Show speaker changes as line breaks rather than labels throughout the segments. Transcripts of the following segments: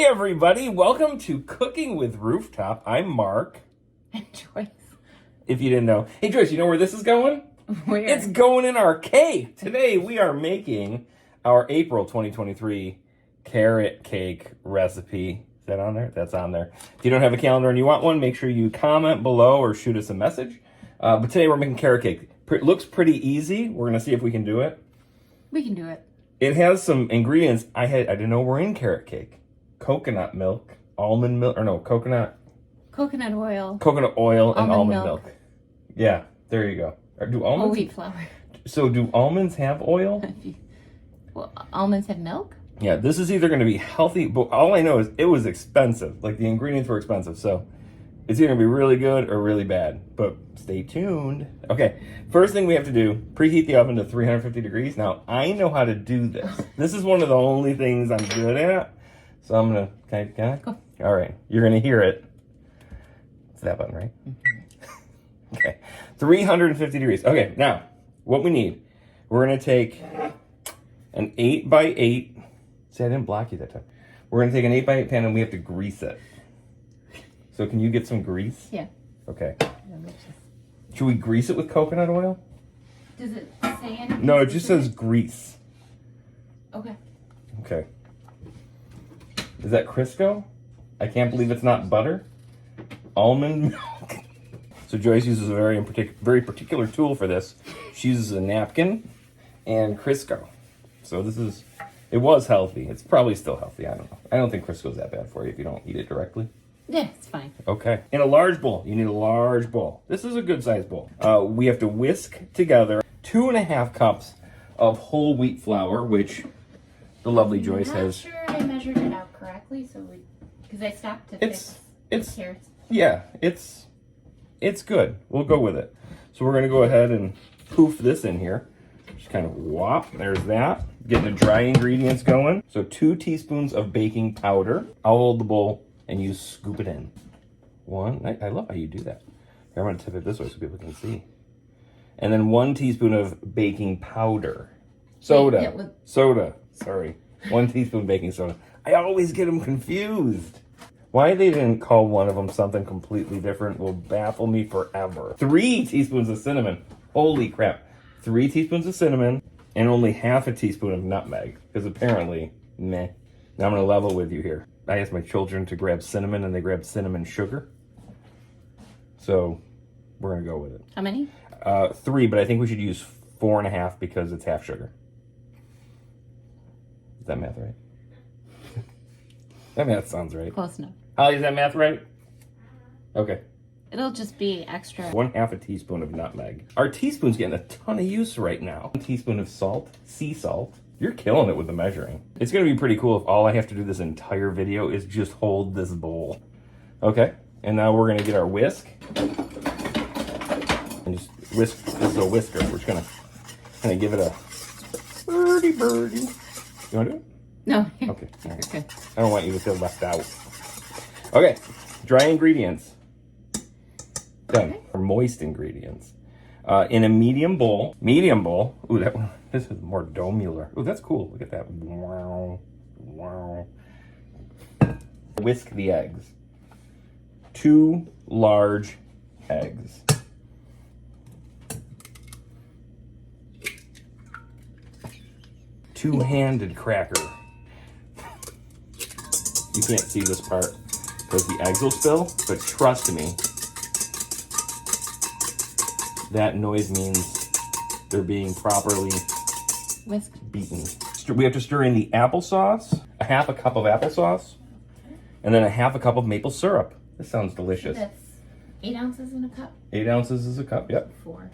Hey everybody, welcome to Cooking with Rooftop. I'm Mark.
And Joyce.
If you didn't know. Hey Joyce, you know where this is going?
Where?
It's going in our cake. Today we are making our April 2023 carrot cake recipe. Is that on there? That's on there. If you don't have a calendar and you want one, make sure you comment below or shoot us a message. But today we're making carrot cake. It looks pretty easy. We're going to see if we can do it.
We can do it.
It has some ingredients I didn't know were in carrot cake. Coconut milk, almond milk, or no, coconut oil, and almond milk. Yeah, there you go. Do almonds?
Wheat flour.
So do almonds have oil?
Well, almonds have milk?
Yeah, this is either going to be healthy, but all I know is it was expensive. Like the ingredients were expensive, so it's either going to be really good or really bad. But stay tuned. Okay, first thing we have to do, preheat the oven to 350 degrees. Now, I know how to do this. This is one of the only things I'm good at. So I'm going to, can I?
Go.
All right, you're going to hear it. It's that button, right? Mm-hmm. Okay, 350 degrees. Okay, now, what we need, we're going to take an 8x8. See, I didn't block you that time. We're going to take an 8x8 pan and we have to grease it. So can you get some grease?
Yeah.
Okay. Should we grease it with coconut oil?
Does it say anything?
No, it just says grease.
Okay.
Okay. Is that Crisco? I can't believe it's not butter. Almond milk. So Joyce uses a very particular tool for this. She uses a napkin and Crisco. So it was healthy. It's probably still healthy. I don't know. I don't think Crisco's that bad for you if you don't eat it directly.
Yeah, it's fine.
Okay. In a large bowl. You need a large bowl. This is a good sized bowl. We have to whisk together 2.5 cups of whole wheat flour, which the lovely Joyce has.
I'm not sure I measured it out correctly, because I stopped to fix carrots.
Yeah, it's good. We'll go with it. So we're going to go ahead and poof this in here. Just kind of whop. There's that. Getting the dry ingredients going. So 2 teaspoons of baking powder. I'll hold the bowl and you scoop it in. 1. I love how you do that. Here, I'm going to tip it this way so people can see. And then 1 teaspoon of baking powder. Soda. Sorry. 1 teaspoon baking soda. I always get them confused. Why they didn't call one of them something completely different will baffle me forever. 3 teaspoons of cinnamon. Holy crap. 3 teaspoons of cinnamon and only half a teaspoon of nutmeg. Because apparently, meh. Now I'm going to level with you here. I asked my children to grab cinnamon and they grabbed cinnamon sugar. So we're going to go with it.
How many?
3, but I think we should use 4.5 because it's half sugar. Is that math right? That math sounds right.
Close enough.
Holly, is that math right? Okay.
It'll just be extra.
1/2 a teaspoon of nutmeg. Our teaspoon's getting a ton of use right now. 1 teaspoon of salt, sea salt. You're killing it with the measuring. It's gonna be pretty cool if all I have to do this entire video is just hold this bowl. Okay, and now we're gonna get our whisk. And just whisk, this is a whisker. We're just gonna kind of give it a birdie. You wanna do it?
No.
Okay, all right.
Okay.
I don't want you to feel left out. Okay, dry ingredients. Done.
Okay.
Or moist ingredients. In a medium bowl. Ooh, that one. This is more domular. Ooh, that's cool. Look at that. Wow. Whisk the eggs. 2 large eggs. Two-handed cracker. You can't see this part because the eggs will spill, but trust me, that noise means they're being properly
Whisked.
beaten. We have to stir in the applesauce, 1/2 cup of applesauce, and then 1/2 cup of maple syrup. This sounds delicious.
That's 8 ounces in a cup?
8 ounces is a cup, yep.
4.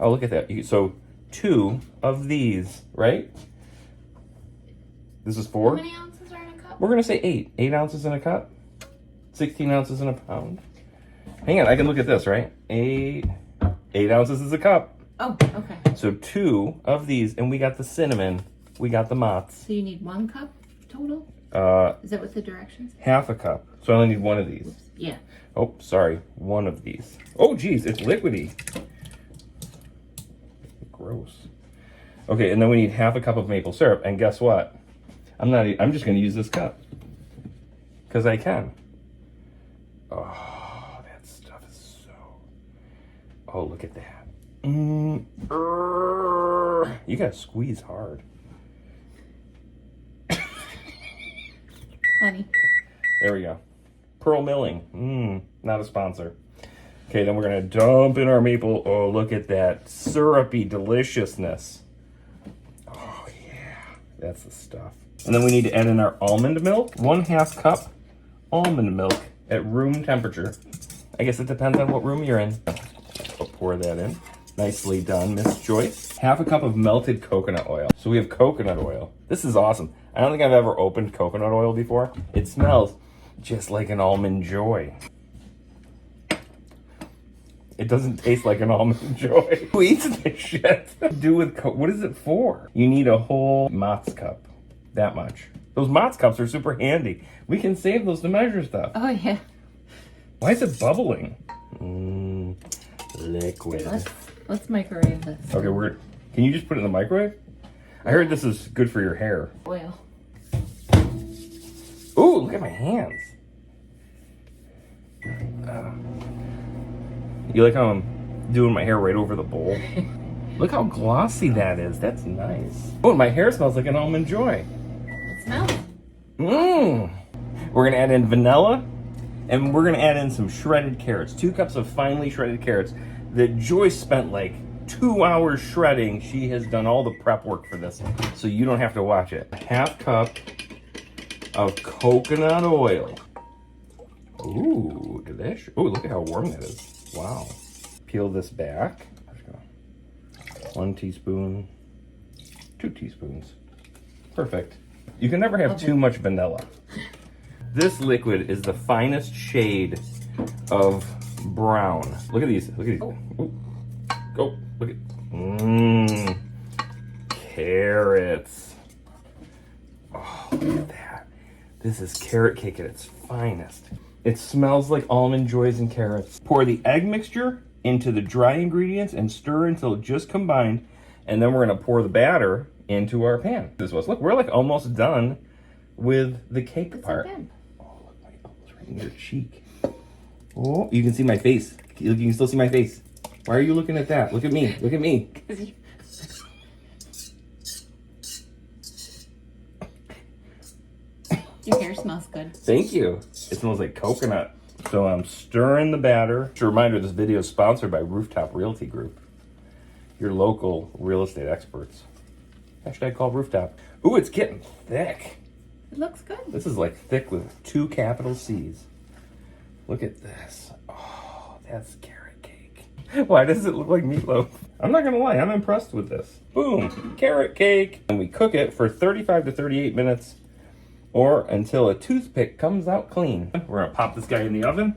Oh, look at that. So 2 of these, right? This is 4?
How many ounces are in a cup?
We're going to say 8. 8 ounces in a cup. 16 ounces in a pound. Hang on, I can look at this, right? 8 ounces is a cup.
Oh, okay.
So 2 of these, and we got the cinnamon. We got the mozz.
So you need 1 cup total? Is that what the directions?
1/2 cup. So I only need 1 of these.
Oops. Yeah.
Oh, sorry. 1 of these. Oh, geez, it's liquidy. Gross. Okay, and then we need 1/2 cup of maple syrup. And guess what? I'm just going to use this cup. because I can. Oh, that stuff is so... Oh, look at that. You gotta squeeze hard.
Funny.
There we go. Pearl Milling. Not a sponsor. Okay, then we're gonna dump in our maple. Oh, look at that syrupy deliciousness. Oh yeah, that's the stuff. And then we need to add in our almond milk. 1/2 cup almond milk at room temperature. I guess it depends on what room you're in. I'll pour that in. Nicely done, Miss Joyce. 1/2 cup of melted coconut oil. So we have coconut oil. This is awesome. I don't think I've ever opened coconut oil before. It smells just like an Almond Joy. It doesn't taste like an Almond Joy. Who eats this shit? Do with what is it for? You need a whole Mott's cup. That much. Those Mott's cups are super handy. We can save those to measure stuff.
Oh yeah.
Why is it bubbling? Liquid.
Let's microwave this.
Okay, can you just put it in the microwave? I heard this is good for your hair.
Oil.
Ooh, look at my hands. You like how I'm doing my hair right over the bowl? Look how glossy that is. That's nice. Oh, and my hair smells like an Almond Joy.
It smells.
We're gonna add in vanilla, and we're gonna add in some shredded carrots. 2 cups of finely shredded carrots that Joyce spent like 2 hours shredding. She has done all the prep work for this, so you don't have to watch it. 1/2 cup of coconut oil. Ooh, delish. Ooh, look at how warm that is. Wow. Peel this back. 1 teaspoon, 2 teaspoons. Perfect. You can never have too much vanilla. This liquid is the finest shade of brown. Look at these. Look at these. Ooh. Go. Look at. Carrots. Oh, look at that. This is carrot cake at its finest. It smells like Almond Joys and carrots. Pour the egg mixture into the dry ingredients and stir until it just combined. And then we're gonna pour the batter into our pan. This was, look, we're like almost done with the cake part. Oh, look, my elbow's right in your cheek. Oh, you can see my face. You can still see my face. Why are you looking at that? Look at me, look at me.
Your hair smells good.
Thank you. It smells like coconut. So I'm stirring the batter. Just a reminder, this video is sponsored by Rooftop Realty Group, your local real estate experts. Hashtag call Rooftop. Ooh, it's getting thick.
It looks good.
This is like thick with 2 capital C's. Look at this. Oh, that's carrot cake. Why does it look like meatloaf? I'm not gonna lie, I'm impressed with this. Boom, carrot cake. And we cook it for 35 to 38 minutes or until a toothpick comes out clean. We're gonna pop this guy in the oven.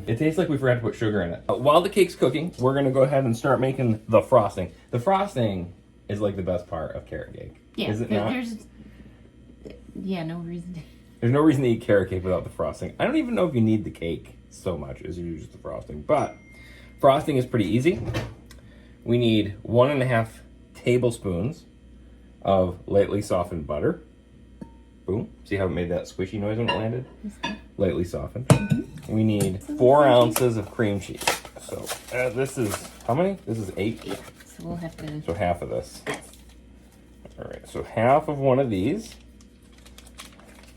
It tastes like we forgot to put sugar in it. While the cake's cooking, we're gonna go ahead and start making the frosting. The frosting is like the best part of carrot cake.
Yeah,
is it not?
No reason.
There's no reason to eat carrot cake without the frosting. I don't even know if you need the cake so much as you use the frosting, but frosting is pretty easy. We need 1.5 tablespoons of lightly softened butter. Boom. See how it made that squishy noise when it landed? Lightly softened. We need 4 ounces of cream cheese. So this is, how many? This is 8.
So we'll have to.
So half of this. All right, so half of one of these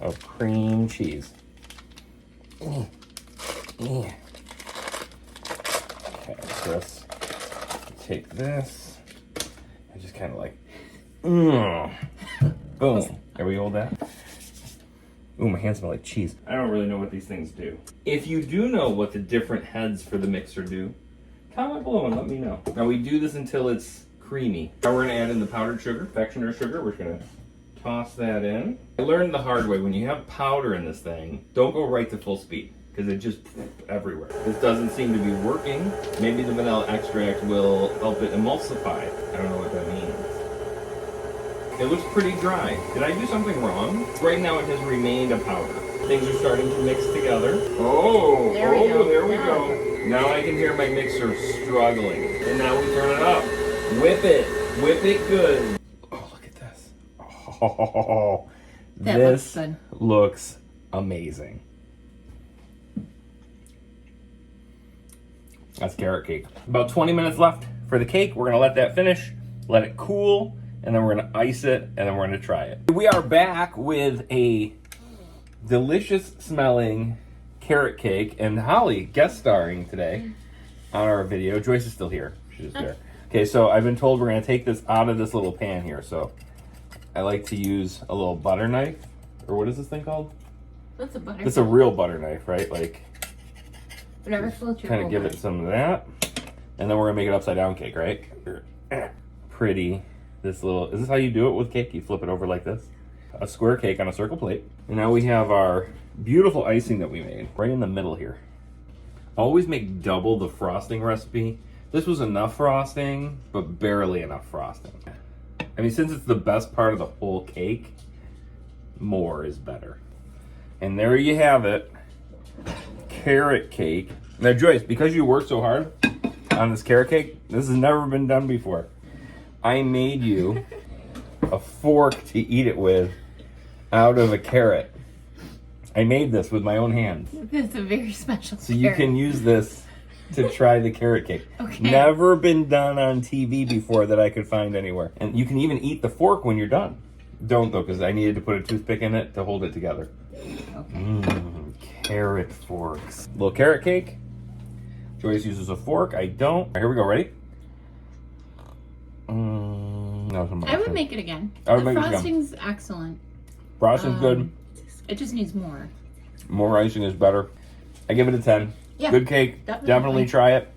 of cream cheese. Okay, Chris, take this and just kind of like, boom. Can we hold that? Ooh, my hands smell like cheese. I don't really know what these things do. If you do know what the different heads for the mixer do, comment below and let me know. Now we do this until it's creamy. Now we're gonna add in the powdered sugar, confectioner sugar. We're gonna toss that in. I learned the hard way, when you have powder in this thing, don't go right to full speed, because it just everywhere. This doesn't seem to be working. Maybe the vanilla extract will help it emulsify. I don't know what that means. It looks pretty dry. Did I do something wrong? Right now it has remained a powder. Things are starting to mix together. Oh, there we go. Now I can hear my mixer struggling. And now we turn it up. Whip it. Whip it good. Oh, look at this. Oh,
That
this
looks good.
looks amazing. That's carrot cake. About 20 minutes left for the cake. We're gonna let that finish, let it cool, and then we're gonna ice it, and then we're gonna try it. We are back with a delicious smelling carrot cake, and Holly guest starring today on our video. Joyce is still here. She's just there. Okay, so I've been told we're gonna take this out of this little pan here. So I like to use a little butter knife, or what is this thing called?
That's a butter.
It's a real butter knife, right? Like,
Whatever floats your
kind of
boat.
give it some of that, and then we're gonna make it upside down cake, right? Pretty. This little. Is this how you do it with cake? You flip it over like this. A square cake on a circle plate, and now we have our beautiful icing that we made right in the middle here. Always make double the frosting recipe. This was enough frosting, but barely enough frosting. I mean, since it's the best part of the whole cake, more is better. And there you have it. Carrot cake. Now, Joyce, because you worked so hard on this carrot cake, this has never been done before. I made you a fork to eat it with out of a carrot. I made this with my own hands.
It's a very special
So you can use this to try the carrot cake.
Okay.
Never been done on TV before that I could find anywhere. And you can even eat the fork when you're done. Don't though, because I needed to put a toothpick in it to hold it together.
Okay.
Carrot forks. Little carrot cake. Joyce uses a fork. I don't. All right, here we go. Ready?
I would make it again.
I would
The
make it again.
frosting's excellent.
Frosting's good.
It just needs more.
More icing is better. I give it a 10.
Yeah,
Good cake.
definitely.
Definitely try it.